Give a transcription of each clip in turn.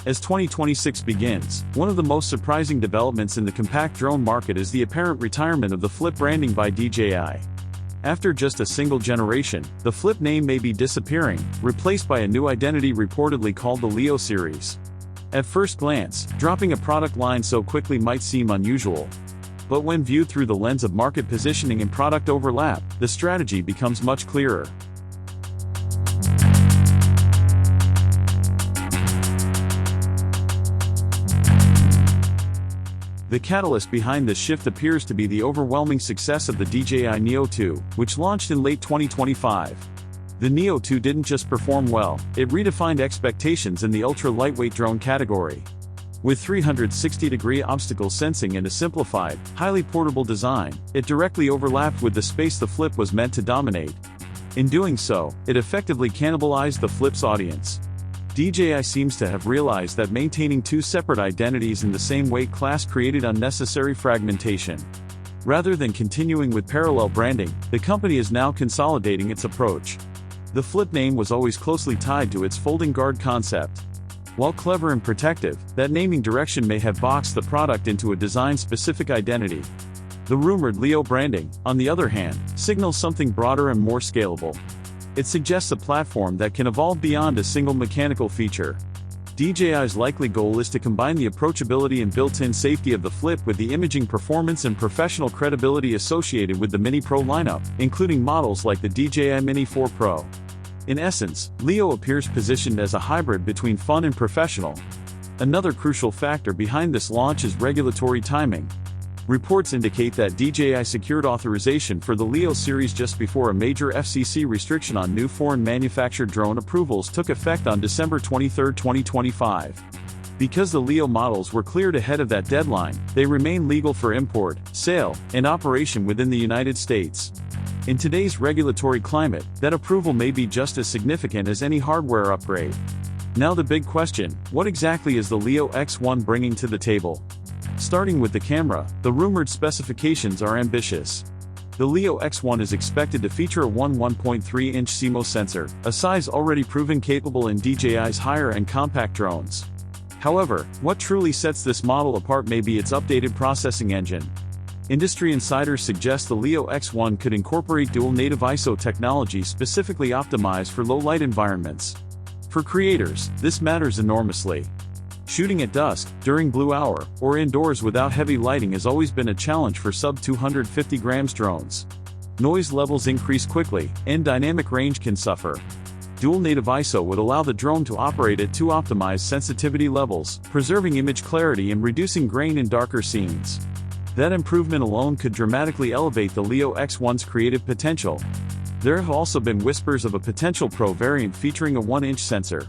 As 2026 begins, one of the most surprising developments in the compact drone market is the apparent retirement of the Flip branding by DJI. After just a single generation, the Flip name may be disappearing, replaced by a new identity reportedly called the Lito Series. At first glance, dropping a product line so quickly might seem unusual. But when viewed through the lens of market positioning and product overlap, the strategy becomes much clearer. The catalyst behind this shift appears to be the overwhelming success of the DJI Neo 2, which launched in late 2025. The Neo 2 didn't just perform well, it redefined expectations in the ultra-lightweight drone category. With 360-degree obstacle sensing and a simplified, highly portable design, it directly overlapped with the space the Flip was meant to dominate. In doing so, it effectively cannibalized the Flip's audience. DJI seems to have realized that maintaining two separate identities in the same weight class created unnecessary fragmentation. Rather than continuing with parallel branding, the company is now consolidating its approach. The Flip name was always closely tied to its folding guard concept. While clever and protective, that naming direction may have boxed the product into a design-specific identity. The rumored Lito branding, on the other hand, signals something broader and more scalable. It suggests a platform that can evolve beyond a single mechanical feature. DJI's likely goal is to combine the approachability and built-in safety of the Flip with the imaging performance and professional credibility associated with the Mini Pro lineup, including models like the DJI Mini 4 Pro. In essence, Lito appears positioned as a hybrid between fun and professional. Another crucial factor behind this launch is regulatory timing. Reports indicate that DJI secured authorization for the Lito series just before a major FCC restriction on new foreign manufactured drone approvals took effect on December 23, 2025. Because the Lito models were cleared ahead of that deadline, they remain legal for import, sale, and operation within the United States. In today's regulatory climate, that approval may be just as significant as any hardware upgrade. Now the big question, what exactly is the Lito X1 bringing to the table? Starting with the camera, the rumored specifications are ambitious. The Lito X1 is expected to feature a 1.3-inch CMOS sensor, a size already proven capable in DJI's higher-end compact drones. However, what truly sets this model apart may be its updated processing engine. Industry insiders suggest the Lito X1 could incorporate dual native ISO technology specifically optimized for low-light environments. For creators, this matters enormously. Shooting at dusk, during blue hour, or indoors without heavy lighting has always been a challenge for sub-250 grams drones. Noise levels increase quickly, and dynamic range can suffer. Dual native ISO would allow the drone to operate at two optimized sensitivity levels, preserving image clarity and reducing grain in darker scenes. That improvement alone could dramatically elevate the Lito X1's creative potential. There have also been whispers of a potential Pro variant featuring a 1-inch sensor.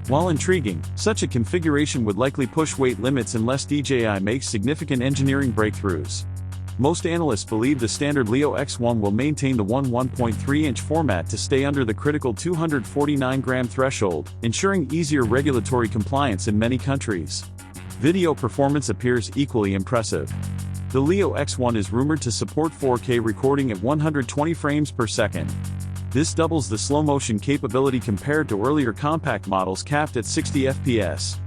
While intriguing, such a configuration would likely push weight limits unless DJI makes significant engineering breakthroughs. Most analysts believe the standard Lito X1 will maintain the 1.3-inch format to stay under the critical 249-gram threshold, ensuring easier regulatory compliance in many countries. Video performance appears equally impressive. The Lito X1 is rumored to support 4K recording at 120 frames per second. This doubles the slow-motion capability compared to earlier compact models capped at 60 FPS.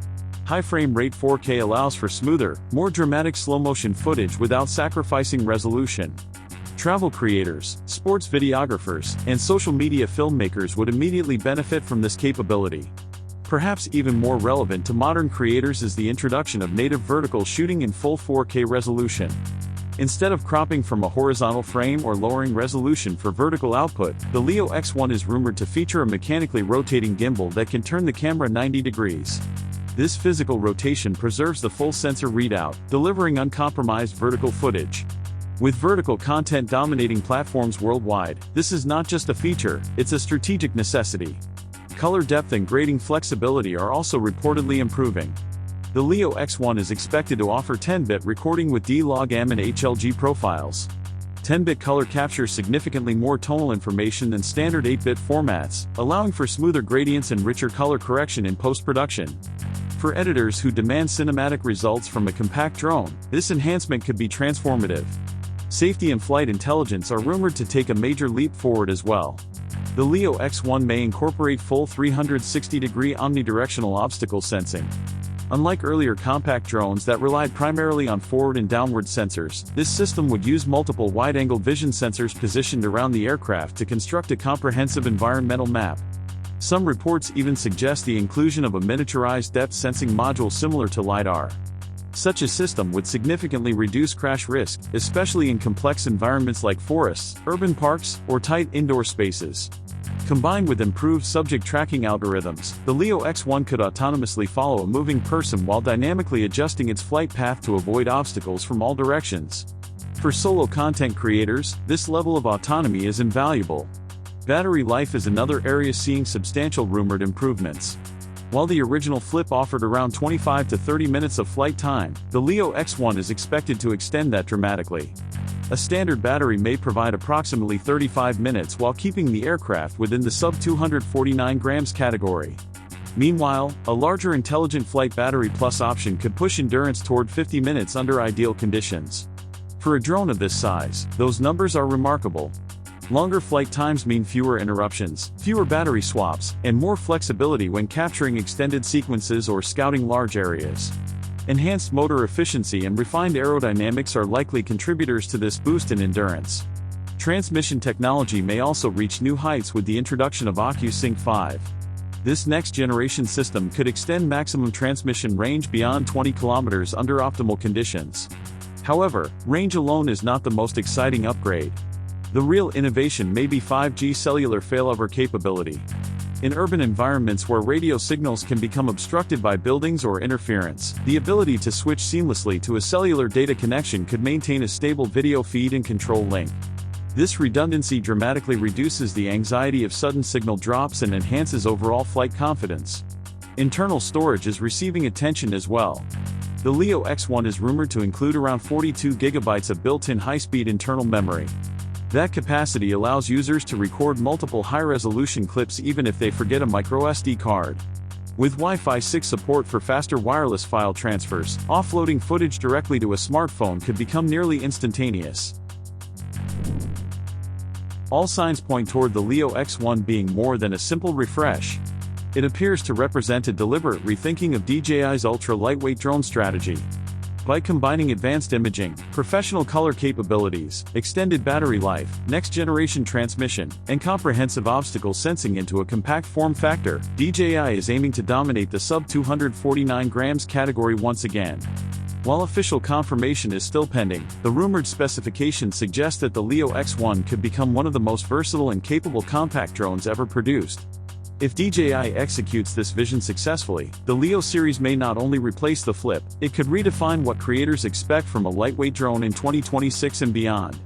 High frame rate 4K allows for smoother, more dramatic slow-motion footage without sacrificing resolution. Travel creators, sports videographers, and social media filmmakers would immediately benefit from this capability. Perhaps even more relevant to modern creators is the introduction of native vertical shooting in full 4K resolution. Instead of cropping from a horizontal frame or lowering resolution for vertical output, the Lito X1 is rumored to feature a mechanically rotating gimbal that can turn the camera 90 degrees. This physical rotation preserves the full sensor readout, delivering uncompromised vertical footage. With vertical content dominating platforms worldwide, this is not just a feature, it's a strategic necessity. Color depth and grading flexibility are also reportedly improving. The Lito X1 is expected to offer 10-bit recording with D-Log-M and HLG profiles. 10-bit color captures significantly more tonal information than standard 8-bit formats, allowing for smoother gradients and richer color correction in post-production. For editors who demand cinematic results from a compact drone, this enhancement could be transformative. Safety and flight intelligence are rumored to take a major leap forward as well. The Lito X1 may incorporate full 360-degree omnidirectional obstacle sensing. Unlike earlier compact drones that relied primarily on forward and downward sensors, this system would use multiple wide-angle vision sensors positioned around the aircraft to construct a comprehensive environmental map. Some reports even suggest the inclusion of a miniaturized depth sensing module similar to LiDAR. Such a system would significantly reduce crash risk, especially in complex environments like forests, urban parks, or tight indoor spaces. Combined with improved subject tracking algorithms, the Lito X1 could autonomously follow a moving person while dynamically adjusting its flight path to avoid obstacles from all directions. For solo content creators, this level of autonomy is invaluable. Battery life is another area seeing substantial rumored improvements. While the original Flip offered around 25 to 30 minutes of flight time, the Lito X1 is expected to extend that dramatically. A standard battery may provide approximately 35 minutes while keeping the aircraft within the sub-249 grams category. Meanwhile, a larger Intelligent Flight Battery Plus option could push endurance toward 50 minutes under ideal conditions. For a drone of this size, those numbers are remarkable. Longer flight times mean fewer interruptions, fewer battery swaps, and more flexibility when capturing extended sequences or scouting large areas. Enhanced motor efficiency and refined aerodynamics are likely contributors to this boost in endurance. Transmission technology may also reach new heights with the introduction of OcuSync 5. This next-generation system could extend maximum transmission range beyond 20 kilometers under optimal conditions. However, range alone is not the most exciting upgrade. The real innovation may be 5G cellular failover capability. In urban environments where radio signals can become obstructed by buildings or interference, the ability to switch seamlessly to a cellular data connection could maintain a stable video feed and control link. This redundancy dramatically reduces the anxiety of sudden signal drops and enhances overall flight confidence. Internal storage is receiving attention as well. The Lito X1 is rumored to include around 42 GB of built-in high-speed internal memory. That capacity allows users to record multiple high-resolution clips even if they forget a microSD card. With Wi-Fi 6 support for faster wireless file transfers, offloading footage directly to a smartphone could become nearly instantaneous. All signs point toward the Lito X1 being more than a simple refresh. It appears to represent a deliberate rethinking of DJI's ultra-lightweight drone strategy. By combining advanced imaging, professional color capabilities, extended battery life, next-generation transmission, and comprehensive obstacle sensing into a compact form factor, DJI is aiming to dominate the sub-249 grams category once again. While official confirmation is still pending, the rumored specifications suggest that the Lito X1 could become one of the most versatile and capable compact drones ever produced. If DJI executes this vision successfully, the Lito series may not only replace the Flip, it could redefine what creators expect from a lightweight drone in 2026 and beyond.